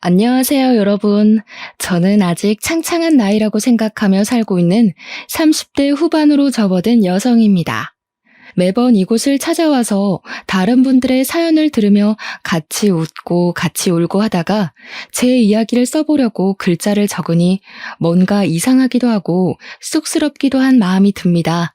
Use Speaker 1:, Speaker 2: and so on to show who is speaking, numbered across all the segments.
Speaker 1: 안녕하세요, 여러분. 저는 아직 창창한 나이라고 생각하며 살고 있는 30대 후반으로 접어든 여성입니다. 매번 이곳을 찾아와서 다른 분들의 사연을 들으며 같이 웃고 같이 울고 하다가 제 이야기를 써보려고 글자를 적으니 뭔가 이상하기도 하고 쑥스럽기도 한 마음이 듭니다.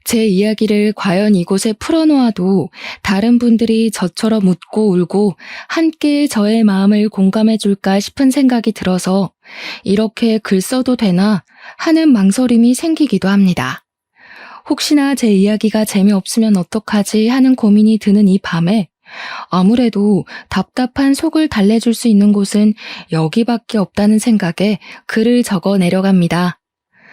Speaker 1: 제 이야기를 과연 이곳에 풀어놓아도 다른 분들이 저처럼 웃고 울고 함께 저의 마음을 공감해 줄까 싶은 생각이 들어서 이렇게 글 써도 되나 하는 망설임이 생기기도 합니다. 혹시나 제 이야기가 재미없으면 어떡하지 하는 고민이 드는 이 밤에 아무래도 답답한 속을 달래줄 수 있는 곳은 여기밖에 없다는 생각에 글을 적어 내려갑니다.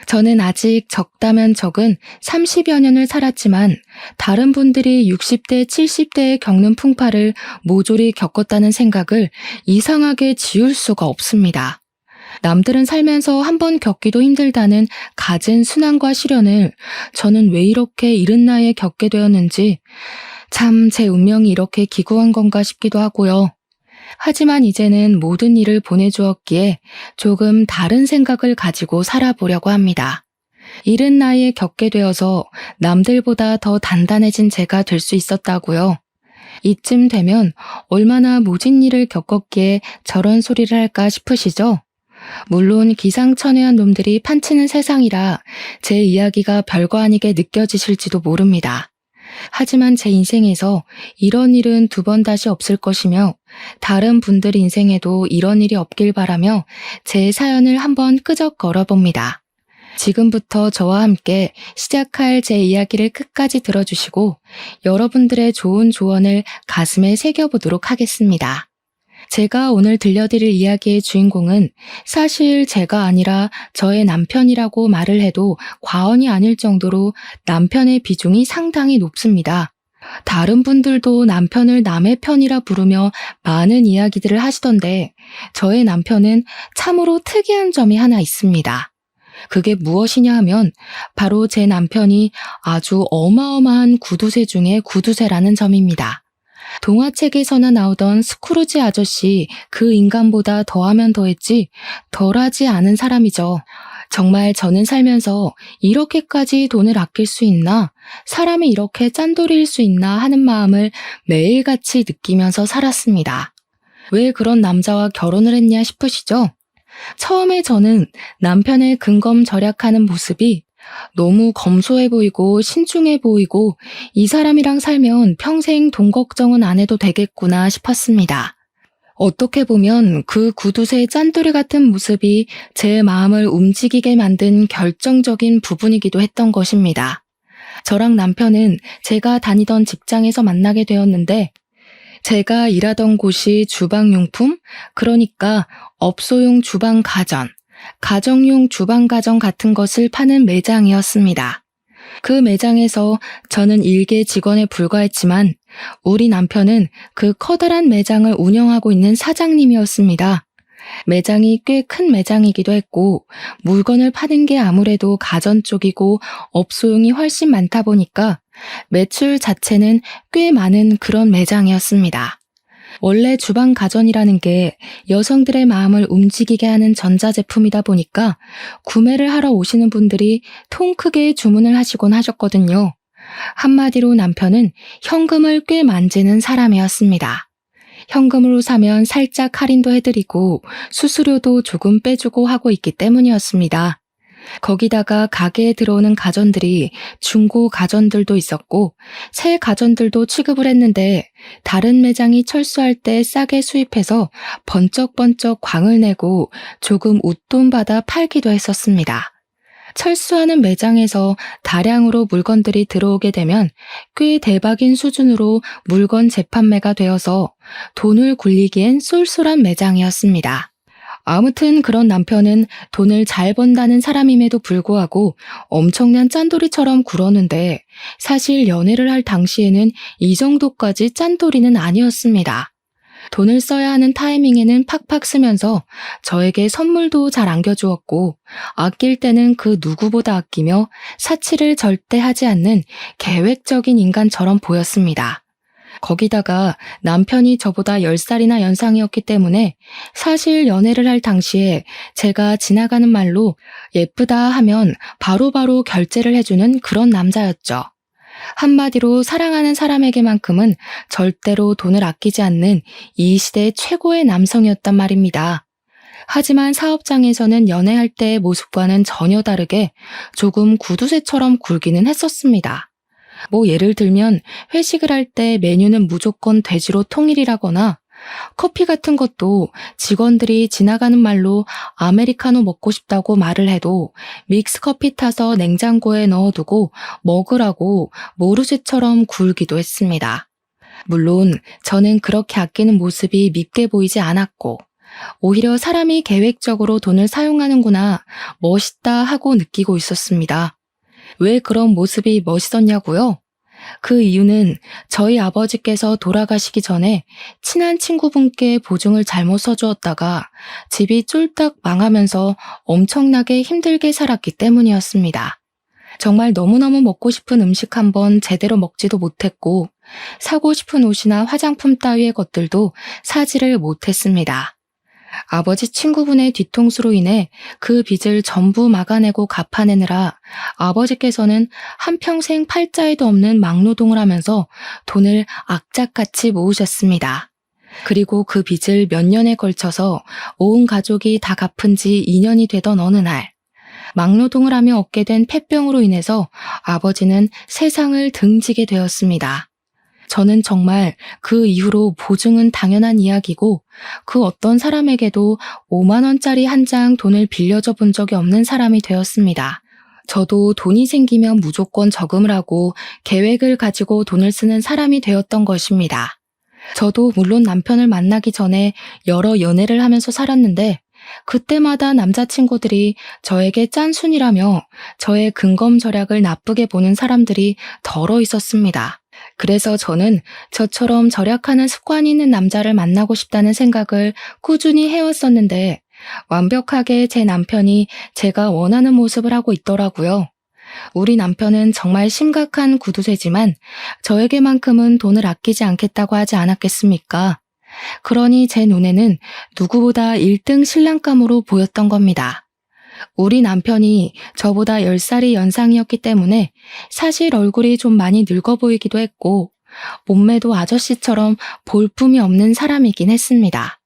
Speaker 1: 저는 아직 적다면 적은 30여 년을 살았지만 다른 분들이 60대, 70대에 겪는 풍파를 모조리 겪었다는 생각을 이상하게 지울 수가 없습니다. 남들은 살면서 한 번 겪기도 힘들다는 갖은 순환과 시련을 저는 왜 이렇게 이른 나이에 겪게 되었는지 참 제 운명이 이렇게 기구한 건가 싶기도 하고요. 하지만 이제는 모든 일을 보내주었기에 조금 다른 생각을 가지고 살아보려고 합니다. 이른 나이에 겪게 되어서 남들보다 더 단단해진 제가 될 수 있었다고요. 이쯤 되면 얼마나 모진 일을 겪었기에 저런 소리를 할까 싶으시죠? 물론 기상천외한 놈들이 판치는 세상이라 제 이야기가 별거 아니게 느껴지실지도 모릅니다. 하지만 제 인생에서 이런 일은 두 번 다시 없을 것이며 다른 분들 인생에도 이런 일이 없길 바라며 제 사연을 한번 끄적 걸어봅니다. 지금부터 저와 함께 시작할 제 이야기를 끝까지 들어주시고 여러분들의 좋은 조언을 가슴에 새겨보도록 하겠습니다. 제가 오늘 들려드릴 이야기의 주인공은 사실 제가 아니라 저의 남편이라고 말을 해도 과언이 아닐 정도로 남편의 비중이 상당히 높습니다. 다른 분들도 남편을 남의 편이라 부르며 많은 이야기들을 하시던데 저의 남편은 참으로 특이한 점이 하나 있습니다. 그게 무엇이냐 하면 바로 제 남편이 아주 어마어마한 구두쇠 중에 구두쇠라는 점입니다. 동화책에서나 나오던 스크루지 아저씨 그 인간보다 더하면 더했지 덜하지 않은 사람이죠. 정말 저는 살면서 이렇게까지 돈을 아낄 수 있나? 사람이 이렇게 짠돌이일 수 있나 하는 마음을 매일같이 느끼면서 살았습니다. 왜 그런 남자와 결혼을 했냐 싶으시죠? 처음에 저는 남편의 근검절약하는 모습이 너무 검소해 보이고 신중해 보이고 이 사람이랑 살면 평생 돈 걱정은 안 해도 되겠구나 싶었습니다. 어떻게 보면 그 구두쇠 짠돌이 같은 모습이 제 마음을 움직이게 만든 결정적인 부분이기도 했던 것입니다. 저랑 남편은 제가 다니던 직장에서 만나게 되었는데 제가 일하던 곳이 주방용품, 그러니까 업소용 주방 가전, 가정용 주방 가전 같은 것을 파는 매장이었습니다. 그 매장에서 저는 일개 직원에 불과했지만 우리 남편은 그 커다란 매장을 운영하고 있는 사장님이었습니다. 매장이 꽤 큰 매장이기도 했고 물건을 파는 게 아무래도 가전 쪽이고 업소용이 훨씬 많다 보니까 매출 자체는 꽤 많은 그런 매장이었습니다. 원래 주방 가전이라는 게 여성들의 마음을 움직이게 하는 전자제품이다 보니까 구매를 하러 오시는 분들이 통 크게 주문을 하시곤 하셨거든요. 한마디로 남편은 현금을 꽤 만지는 사람이었습니다. 현금으로 사면 살짝 할인도 해드리고 수수료도 조금 빼주고 하고 있기 때문이었습니다. 거기다가 가게에 들어오는 가전들이 중고 가전들도 있었고 새 가전들도 취급을 했는데 다른 매장이 철수할 때 싸게 수입해서 번쩍번쩍 광을 내고 조금 웃돈 받아 팔기도 했었습니다. 철수하는 매장에서 다량으로 물건들이 들어오게 되면 꽤 대박인 수준으로 물건 재판매가 되어서 돈을 굴리기엔 쏠쏠한 매장이었습니다. 아무튼 그런 남편은 돈을 잘 번다는 사람임에도 불구하고 엄청난 짠돌이처럼 굴었는데 사실 연애를 할 당시에는 이 정도까지 짠돌이는 아니었습니다. 돈을 써야 하는 타이밍에는 팍팍 쓰면서 저에게 선물도 잘 안겨주었고 아낄 때는 그 누구보다 아끼며 사치를 절대 하지 않는 계획적인 인간처럼 보였습니다. 거기다가 남편이 저보다 10살이나 연상이었기 때문에 사실 연애를 할 당시에 제가 지나가는 말로 예쁘다 하면 바로바로 결제를 해주는 그런 남자였죠. 한마디로 사랑하는 사람에게만큼은 절대로 돈을 아끼지 않는 이 시대 최고의 남성이었단 말입니다. 하지만 사업장에서는 연애할 때의 모습과는 전혀 다르게 조금 구두쇠처럼 굴기는 했었습니다. 예를 들면 회식을 할 때 메뉴는 무조건 돼지로 통일이라거나 커피 같은 것도 직원들이 지나가는 말로 아메리카노 먹고 싶다고 말을 해도 믹스커피 타서 냉장고에 넣어두고 먹으라고 모르쇠처럼 굴기도 했습니다. 물론 저는 그렇게 아끼는 모습이 밉게 보이지 않았고 오히려 사람이 계획적으로 돈을 사용하는구나 멋있다 하고 느끼고 있었습니다. 왜 그런 모습이 멋있었냐고요? 그 이유는 저희 아버지께서 돌아가시기 전에 친한 친구분께 보증을 잘못 써주었다가 집이 쫄딱 망하면서 엄청나게 힘들게 살았기 때문이었습니다. 정말 너무너무 먹고 싶은 음식 한번 제대로 먹지도 못했고 사고 싶은 옷이나 화장품 따위의 것들도 사지를 못했습니다. 아버지 친구분의 뒤통수로 인해 그 빚을 전부 막아내고 갚아내느라 아버지께서는 한평생 팔자에도 없는 막노동을 하면서 돈을 악착같이 모으셨습니다. 그리고 그 빚을 몇 년에 걸쳐서 온 가족이 다 갚은 지 2년이 되던 어느 날 막노동을 하며 얻게 된 폐병으로 인해서 아버지는 세상을 등지게 되었습니다. 저는 정말 그 이후로 보증은 당연한 이야기고 그 어떤 사람에게도 5만 원짜리 한 장 돈을 빌려줘 본 적이 없는 사람이 되었습니다. 저도 돈이 생기면 무조건 저금을 하고 계획을 가지고 돈을 쓰는 사람이 되었던 것입니다. 저도 물론 남편을 만나기 전에 여러 연애를 하면서 살았는데 그때마다 남자친구들이 저에게 짠순이라며 저의 근검절약을 나쁘게 보는 사람들이 덜어 있었습니다. 그래서 저는 저처럼 절약하는 습관이 있는 남자를 만나고 싶다는 생각을 꾸준히 해왔었는데 완벽하게 제 남편이 제가 원하는 모습을 하고 있더라고요. 우리 남편은 정말 심각한 구두쇠지만 저에게만큼은 돈을 아끼지 않겠다고 하지 않았겠습니까? 그러니 제 눈에는 누구보다 1등 신랑감으로 보였던 겁니다. 우리 남편이 저보다 10살이 연상이었기 때문에 사실 얼굴이 좀 많이 늙어 보이기도 했고 몸매도 아저씨처럼 볼품이 없는 사람이긴 했습니다.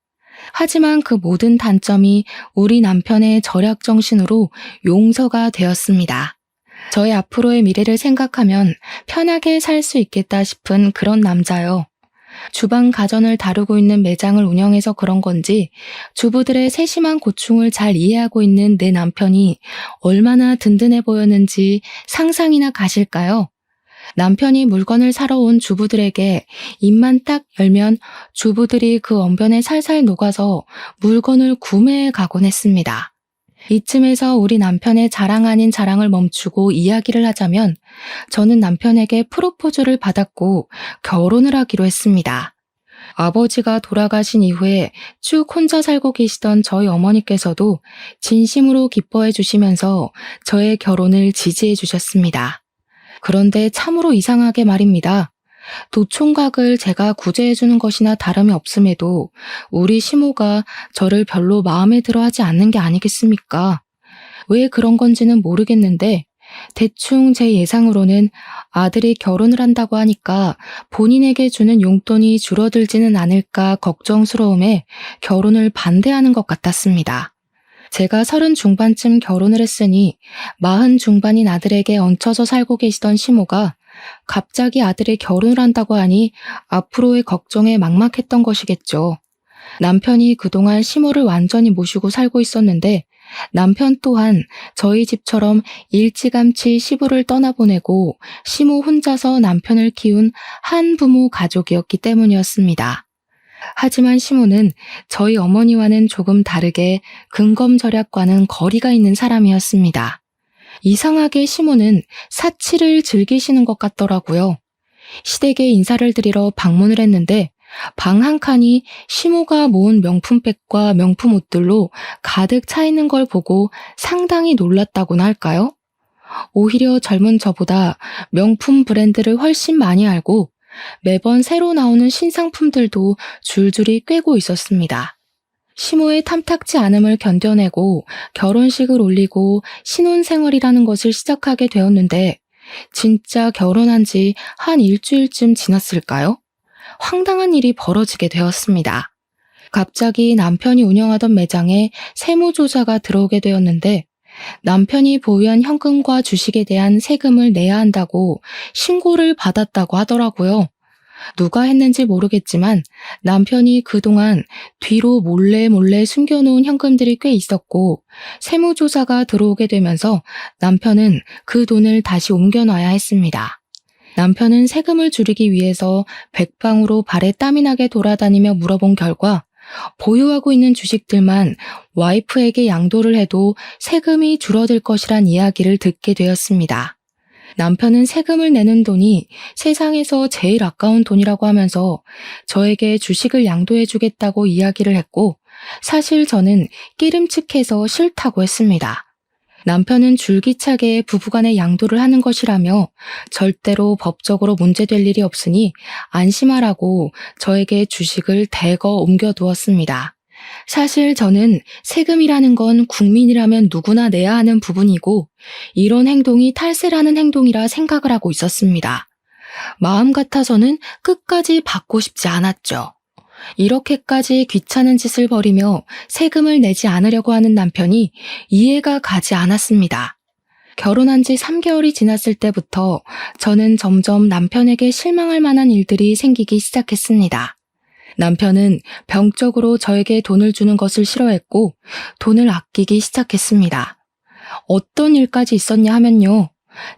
Speaker 1: 하지만 그 모든 단점이 우리 남편의 절약 정신으로 용서가 되었습니다. 저의 앞으로의 미래를 생각하면 편하게 살 수 있겠다 싶은 그런 남자요. 주방 가전을 다루고 있는 매장을 운영해서 그런 건지 주부들의 세심한 고충을 잘 이해하고 있는 내 남편이 얼마나 든든해 보였는지 상상이나 가실까요? 남편이 물건을 사러 온 주부들에게 입만 딱 열면 주부들이 그 언변에 살살 녹아서 물건을 구매해 가곤 했습니다. 이쯤에서 우리 남편의 자랑 아닌 자랑을 멈추고 이야기를 하자면 저는 남편에게 프로포즈를 받았고 결혼을 하기로 했습니다. 아버지가 돌아가신 이후에 쭉 혼자 살고 계시던 저희 어머니께서도 진심으로 기뻐해 주시면서 저의 결혼을 지지해 주셨습니다. 그런데 참으로 이상하게 말입니다. 도총각을 제가 구제해 주는 것이나 다름이 없음에도 우리 시모가 저를 별로 마음에 들어 하지 않는 게 아니겠습니까? 왜 그런 건지는 모르겠는데 대충 제 예상으로는 아들이 결혼을 한다고 하니까 본인에게 주는 용돈이 줄어들지는 않을까 걱정스러움에 결혼을 반대하는 것 같았습니다. 제가 30 중반쯤 결혼을 했으니 40 중반인 아들에게 얹혀서 살고 계시던 시모가 갑자기 아들이 결혼을 한다고 하니 앞으로의 걱정에 막막했던 것이겠죠. 남편이 그동안 시모를 완전히 모시고 살고 있었는데 남편 또한 저희 집처럼 일찌감치 시부를 떠나보내고 시모 혼자서 남편을 키운 한부모 가족이었기 때문이었습니다. 하지만 시모는 저희 어머니와는 조금 다르게 근검절약과는 거리가 있는 사람이었습니다. 이상하게 시모는 사치를 즐기시는 것 같더라고요. 시댁에 인사를 드리러 방문을 했는데 방 한 칸이 시모가 모은 명품백과 명품 옷들로 가득 차 있는 걸 보고 상당히 놀랐다고나 할까요? 오히려 젊은 저보다 명품 브랜드를 훨씬 많이 알고 매번 새로 나오는 신상품들도 줄줄이 꿰고 있었습니다. 시모의 탐탁지 않음을 견뎌내고 결혼식을 올리고 신혼생활이라는 것을 시작하게 되었는데 진짜 결혼한 지 한 일주일쯤 지났을까요? 황당한 일이 벌어지게 되었습니다. 갑자기 남편이 운영하던 매장에 세무조사가 들어오게 되었는데 남편이 보유한 현금과 주식에 대한 세금을 내야 한다고 신고를 받았다고 하더라고요. 누가 했는지 모르겠지만 남편이 그동안 뒤로 몰래 숨겨놓은 현금들이 꽤 있었고 세무조사가 들어오게 되면서 남편은 그 돈을 다시 옮겨놔야 했습니다. 남편은 세금을 줄이기 위해서 백방으로 발에 땀이 나게 돌아다니며 물어본 결과 보유하고 있는 주식들만 와이프에게 양도를 해도 세금이 줄어들 것이란 이야기를 듣게 되었습니다. 남편은 세금을 내는 돈이 세상에서 제일 아까운 돈이라고 하면서 저에게 주식을 양도해주겠다고 이야기를 했고 사실 저는 끼름칙해서 싫다고 했습니다. 남편은 줄기차게 부부간에 양도를 하는 것이라며 절대로 법적으로 문제될 일이 없으니 안심하라고 저에게 주식을 대거 옮겨두었습니다. 사실 저는 세금이라는 건 국민이라면 누구나 내야 하는 부분이고 이런 행동이 탈세라는 행동이라 생각을 하고 있었습니다. 마음 같아서는 끝까지 받고 싶지 않았죠. 이렇게까지 귀찮은 짓을 벌이며 세금을 내지 않으려고 하는 남편이 이해가 가지 않았습니다. 결혼한 지 3개월이 지났을 때부터 저는 점점 남편에게 실망할 만한 일들이 생기기 시작했습니다. 남편은 병적으로 저에게 돈을 주는 것을 싫어했고 돈을 아끼기 시작했습니다. 어떤 일까지 있었냐 하면요.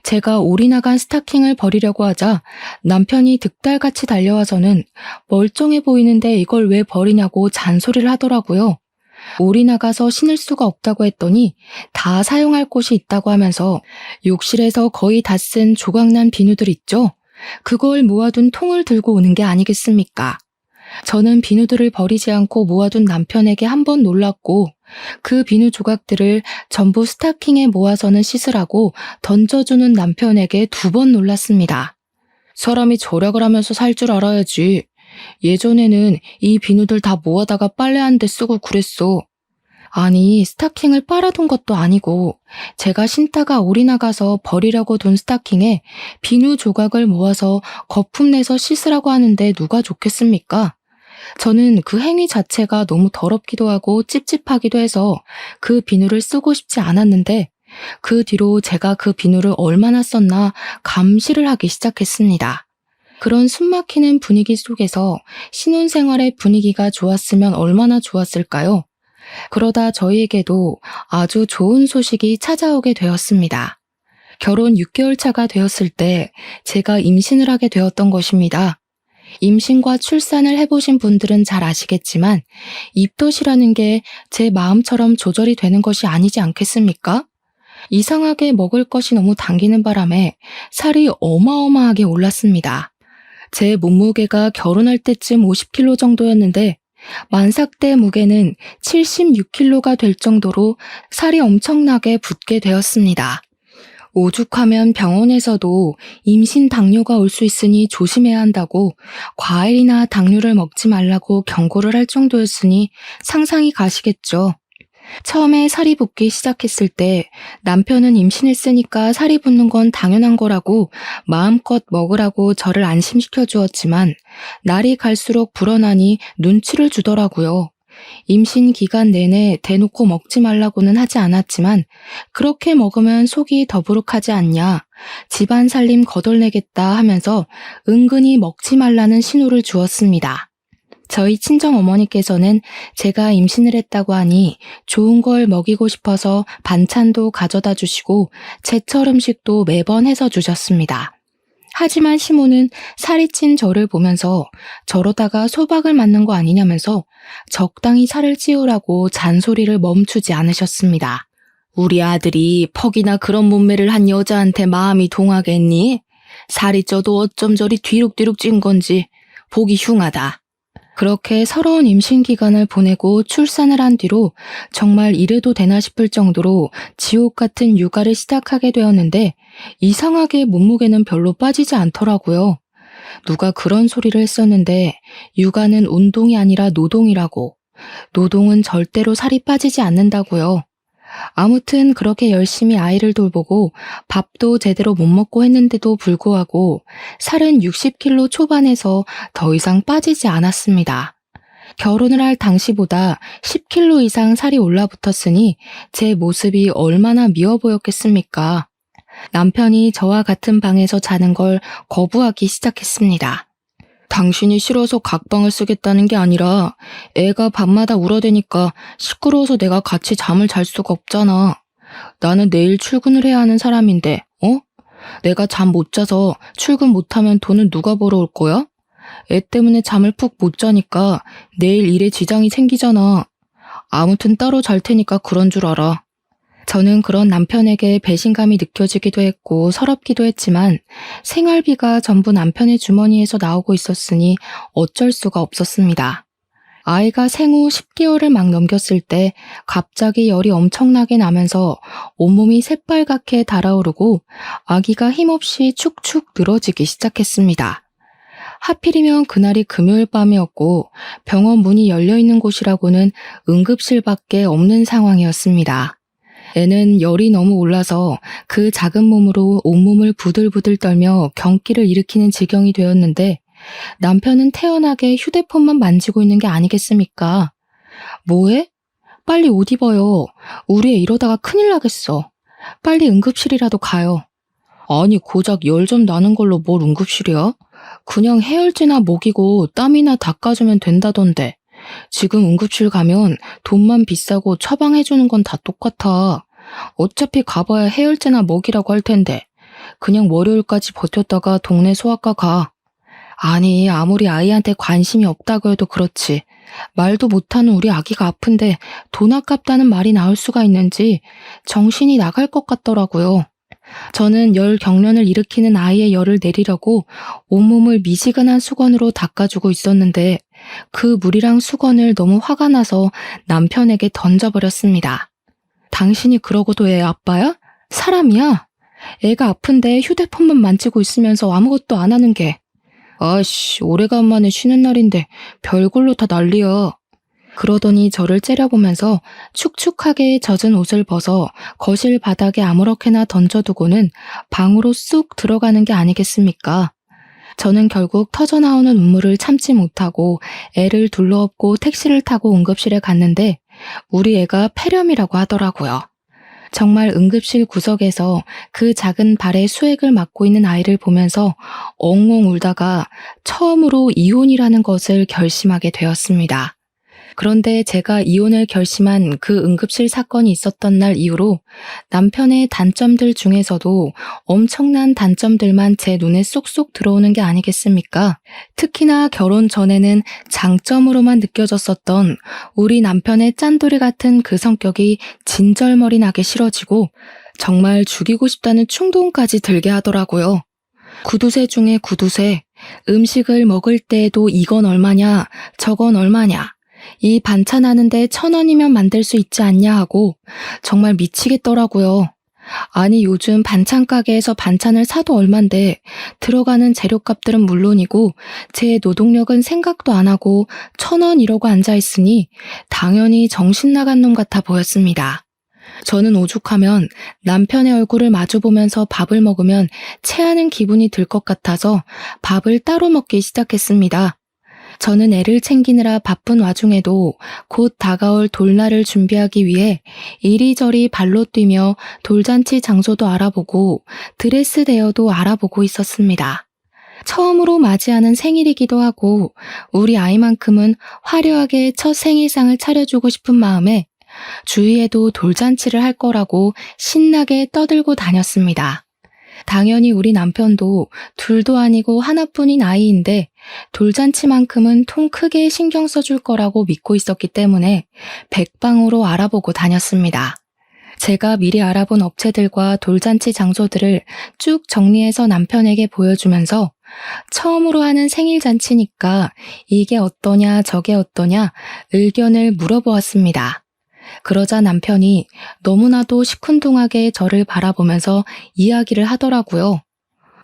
Speaker 1: 제가 올이 나간 스타킹을 버리려고 하자 남편이 득달같이 달려와서는 멀쩡해 보이는데 이걸 왜 버리냐고 잔소리를 하더라고요. 올이 나가서 신을 수가 없다고 했더니 다 사용할 곳이 있다고 하면서 욕실에서 거의 다 쓴 조각난 비누들 있죠? 그걸 모아둔 통을 들고 오는 게 아니겠습니까? 저는 비누들을 버리지 않고 모아둔 남편에게 한 번 놀랐고 그 비누 조각들을 전부 스타킹에 모아서는 씻으라고 던져주는 남편에게 2번 놀랐습니다. 사람이 절약을 하면서 살 줄 알아야지. 예전에는 이 비누들 다 모아다가 빨래하는 데 쓰고 그랬어. 아니, 스타킹을 빨아둔 것도 아니고 제가 신다가 올이 나가서 버리려고 둔 스타킹에 비누 조각을 모아서 거품 내서 씻으라고 하는데 누가 좋겠습니까? 저는 그 행위 자체가 너무 더럽기도 하고 찝찝하기도 해서 그 비누를 쓰고 싶지 않았는데 그 뒤로 제가 그 비누를 얼마나 썼나 감시를 하기 시작했습니다. 그런 숨막히는 분위기 속에서 신혼생활의 분위기가 좋았으면 얼마나 좋았을까요? 그러다 저희에게도 아주 좋은 소식이 찾아오게 되었습니다. 결혼 6개월 차가 되었을 때 제가 임신을 하게 되었던 것입니다. 임신과 출산을 해보신 분들은 잘 아시겠지만 입덧이라는 게 제 마음처럼 조절이 되는 것이 아니지 않겠습니까? 이상하게 먹을 것이 너무 당기는 바람에 살이 어마어마하게 올랐습니다. 제 몸무게가 결혼할 때쯤 50kg 정도였는데 만삭 때 무게는 76kg가 될 정도로 살이 엄청나게 붙게 되었습니다. 오죽하면 병원에서도 임신 당뇨가 올 수 있으니 조심해야 한다고 과일이나 당류를 먹지 말라고 경고를 할 정도였으니 상상이 가시겠죠. 처음에 살이 붙기 시작했을 때 남편은 임신했으니까 살이 붙는 건 당연한 거라고 마음껏 먹으라고 저를 안심시켜 주었지만 날이 갈수록 불어나니 눈치를 주더라고요. 임신 기간 내내 대놓고 먹지 말라고는 하지 않았지만 그렇게 먹으면 속이 더부룩하지 않냐, 집안 살림 거덜내겠다 하면서 은근히 먹지 말라는 신호를 주었습니다. 저희 친정어머니께서는 제가 임신을 했다고 하니 좋은 걸 먹이고 싶어서 반찬도 가져다 주시고 제철 음식도 매번 해서 주셨습니다. 하지만 시모는 살이 찐 저를 보면서 저러다가 소박을 맞는 거 아니냐면서 적당히 살을 찌우라고 잔소리를 멈추지 않으셨습니다. 우리 아들이 퍽이나 그런 몸매를 한 여자한테 마음이 동하겠니? 살이 쪄도 어쩜 저리 뒤룩뒤룩 찐 건지 보기 흉하다. 그렇게 서러운 임신 기간을 보내고 출산을 한 뒤로 정말 이래도 되나 싶을 정도로 지옥 같은 육아를 시작하게 되었는데 이상하게 몸무게는 별로 빠지지 않더라고요. 누가 그런 소리를 했었는데 육아는 운동이 아니라 노동이라고. 노동은 절대로 살이 빠지지 않는다고요. 아무튼 그렇게 열심히 아이를 돌보고 밥도 제대로 못 먹고 했는데도 불구하고 살은 60kg 초반에서 더 이상 빠지지 않았습니다. 결혼을 할 당시보다 10kg 이상 살이 올라붙었으니 제 모습이 얼마나 미워 보였겠습니까? 남편이 저와 같은 방에서 자는 걸 거부하기 시작했습니다. 당신이 싫어서 각방을 쓰겠다는 게 아니라 애가 밤마다 울어대니까 시끄러워서 내가 같이 잠을 잘 수가 없잖아. 나는 내일 출근을 해야 하는 사람인데, 내가 잠 못 자서 출근 못하면 돈은 누가 벌어올 거야? 애 때문에 잠을 푹 못 자니까 내일 일에 지장이 생기잖아. 아무튼 따로 잘 테니까 그런 줄 알아. 저는 그런 남편에게 배신감이 느껴지기도 했고 서럽기도 했지만 생활비가 전부 남편의 주머니에서 나오고 있었으니 어쩔 수가 없었습니다. 아이가 생후 10개월을 막 넘겼을 때 갑자기 열이 엄청나게 나면서 온몸이 새빨갛게 달아오르고 아기가 힘없이 축축 늘어지기 시작했습니다. 하필이면 그날이 금요일 밤이었고 병원 문이 열려있는 곳이라고는 응급실밖에 없는 상황이었습니다. 애는 열이 너무 올라서 그 작은 몸으로 온몸을 부들부들 떨며 경기를 일으키는 지경이 되었는데 남편은 태연하게 휴대폰만 만지고 있는 게 아니겠습니까? 뭐해? 빨리 옷 입어요. 우리 애 이러다가 큰일 나겠어. 빨리 응급실이라도 가요. 아니 고작 열 좀 나는 걸로 뭘 응급실이야? 그냥 해열제나 먹이고 땀이나 닦아주면 된다던데. 지금 응급실 가면 돈만 비싸고 처방해주는 건 다 똑같아. 어차피 가봐야 해열제나 먹이라고 할 텐데. 그냥 월요일까지 버텼다가 동네 소아과 가. 아니 아무리 아이한테 관심이 없다고 해도 그렇지. 말도 못하는 우리 아기가 아픈데 돈 아깝다는 말이 나올 수가 있는지 정신이 나갈 것 같더라고요. 저는 열 경련을 일으키는 아이의 열을 내리려고 온몸을 미지근한 수건으로 닦아주고 있었는데 그 물이랑 수건을 너무 화가 나서 남편에게 던져버렸습니다. 당신이 그러고도 애 아빠야? 사람이야? 애가 아픈데 휴대폰만 만지고 있으면서 아무것도 안 하는 게. 아이씨, 오래간만에 쉬는 날인데 별걸로 다 난리야. 그러더니 저를 째려보면서 축축하게 젖은 옷을 벗어 거실 바닥에 아무렇게나 던져두고는 방으로 쑥 들어가는 게 아니겠습니까? 저는 결국 터져나오는 눈물을 참지 못하고 애를 둘러엎고 택시를 타고 응급실에 갔는데 우리 애가 폐렴이라고 하더라고요. 정말 응급실 구석에서 그 작은 발에 수액을 맞고 있는 아이를 보면서 엉엉 울다가 처음으로 이혼이라는 것을 결심하게 되었습니다. 그런데 제가 이혼을 결심한 그 응급실 사건이 있었던 날 이후로 남편의 단점들 중에서도 엄청난 단점들만 제 눈에 쏙쏙 들어오는 게 아니겠습니까? 특히나 결혼 전에는 장점으로만 느껴졌었던 우리 남편의 짠돌이 같은 그 성격이 진절머리 나게 싫어지고 정말 죽이고 싶다는 충동까지 들게 하더라고요. 구두쇠 중에 구두쇠, 음식을 먹을 때에도 이건 얼마냐, 저건 얼마냐. 이 반찬 하는데 1,000원이면 만들 수 있지 않냐 하고 정말 미치겠더라고요. 아니 요즘 반찬 가게에서 반찬을 사도 얼만데 들어가는 재료값들은 물론이고 제 노동력은 생각도 안 하고 1,000원 이러고 앉아있으니 당연히 정신 나간 놈 같아 보였습니다. 저는 오죽하면 남편의 얼굴을 마주보면서 밥을 먹으면 체하는 기분이 들 것 같아서 밥을 따로 먹기 시작했습니다. 저는 애를 챙기느라 바쁜 와중에도 곧 다가올 돌날을 준비하기 위해 이리저리 발로 뛰며 돌잔치 장소도 알아보고 드레스 대여도 알아보고 있었습니다. 처음으로 맞이하는 생일이기도 하고 우리 아이만큼은 화려하게 첫 생일상을 차려주고 싶은 마음에 주위에도 돌잔치를 할 거라고 신나게 떠들고 다녔습니다. 당연히 우리 남편도 둘도 아니고 하나뿐인 아이인데 돌잔치만큼은 통 크게 신경 써줄 거라고 믿고 있었기 때문에 백방으로 알아보고 다녔습니다. 제가 미리 알아본 업체들과 돌잔치 장소들을 쭉 정리해서 남편에게 보여주면서 처음으로 하는 생일잔치니까 이게 어떠냐 저게 어떠냐 의견을 물어보았습니다. 그러자 남편이 너무나도 시큰둥하게 저를 바라보면서 이야기를 하더라고요.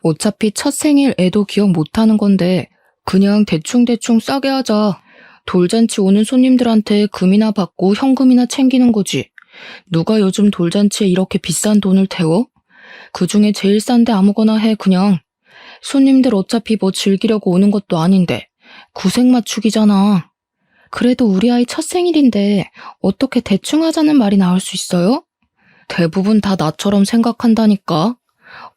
Speaker 1: 어차피 첫 생일 애도 기억 못하는 건데 그냥 대충대충 싸게 하자. 돌잔치 오는 손님들한테 금이나 받고 현금이나 챙기는 거지. 누가 요즘 돌잔치에 이렇게 비싼 돈을 태워? 그중에 제일 싼데 아무거나 해 그냥. 손님들 어차피 뭐 즐기려고 오는 것도 아닌데 구색 맞추기잖아. 그래도 우리 아이 첫 생일인데 어떻게 대충 하자는 말이 나올 수 있어요? 대부분 다 나처럼 생각한다니까.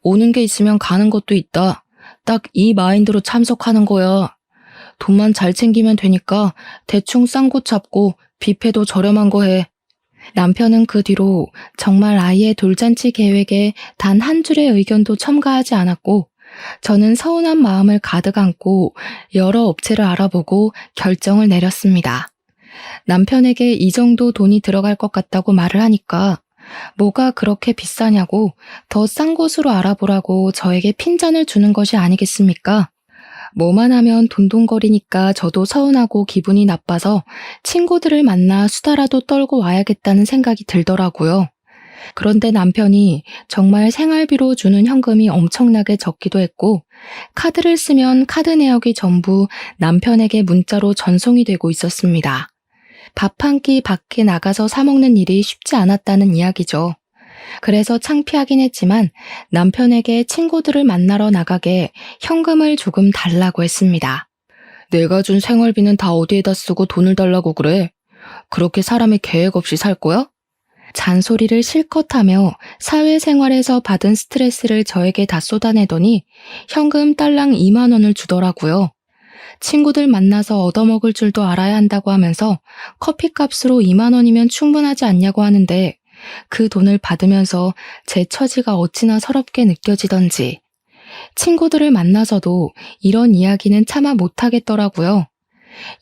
Speaker 1: 오는 게 있으면 가는 것도 있다. 딱 이 마인드로 참석하는 거야. 돈만 잘 챙기면 되니까 대충 싼 곳 잡고 뷔페도 저렴한 거 해. 남편은 그 뒤로 정말 아이의 돌잔치 계획에 단 한 줄의 의견도 첨가하지 않았고 저는 서운한 마음을 가득 안고 여러 업체를 알아보고 결정을 내렸습니다. 남편에게 이 정도 돈이 들어갈 것 같다고 말을 하니까 뭐가 그렇게 비싸냐고 더 싼 곳으로 알아보라고 저에게 핀잔을 주는 것이 아니겠습니까? 뭐만 하면 돈돈거리니까 저도 서운하고 기분이 나빠서 친구들을 만나 수다라도 떨고 와야겠다는 생각이 들더라고요. 그런데 남편이 정말 생활비로 주는 현금이 엄청나게 적기도 했고 카드를 쓰면 카드 내역이 전부 남편에게 문자로 전송이 되고 있었습니다. 밥 한 끼 밖에 나가서 사 먹는 일이 쉽지 않았다는 이야기죠. 그래서 창피하긴 했지만 남편에게 친구들을 만나러 나가게 현금을 조금 달라고 했습니다. 내가 준 생활비는 다 어디에다 쓰고 돈을 달라고 그래? 그렇게 사람이 계획 없이 살 거야? 잔소리를 실컷 하며 사회생활에서 받은 스트레스를 저에게 다 쏟아내더니 현금 딸랑 2만 원을 주더라고요. 친구들 만나서 얻어먹을 줄도 알아야 한다고 하면서 커피값으로 2만 원이면 충분하지 않냐고 하는데 그 돈을 받으면서 제 처지가 어찌나 서럽게 느껴지던지 친구들을 만나서도 이런 이야기는 차마 못하겠더라고요.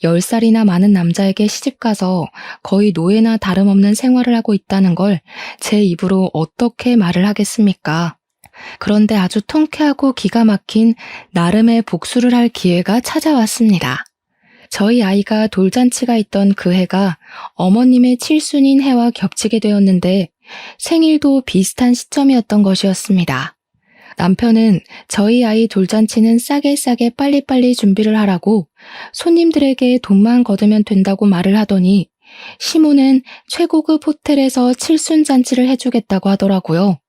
Speaker 1: 10살이나 많은 남자에게 시집가서 거의 노예나 다름없는 생활을 하고 있다는 걸 제 입으로 어떻게 말을 하겠습니까? 그런데 아주 통쾌하고 기가 막힌 나름의 복수를 할 기회가 찾아왔습니다. 저희 아이가 돌잔치가 있던 그 해가 어머님의 칠순인 해와 겹치게 되었는데 생일도 비슷한 시점이었던 것이었습니다. 남편은 저희 아이 돌잔치는 싸게 빨리빨리 준비를 하라고 손님들에게 돈만 걷으면 된다고 말을 하더니 시모는 최고급 호텔에서 칠순잔치를 해주겠다고 하더라고요.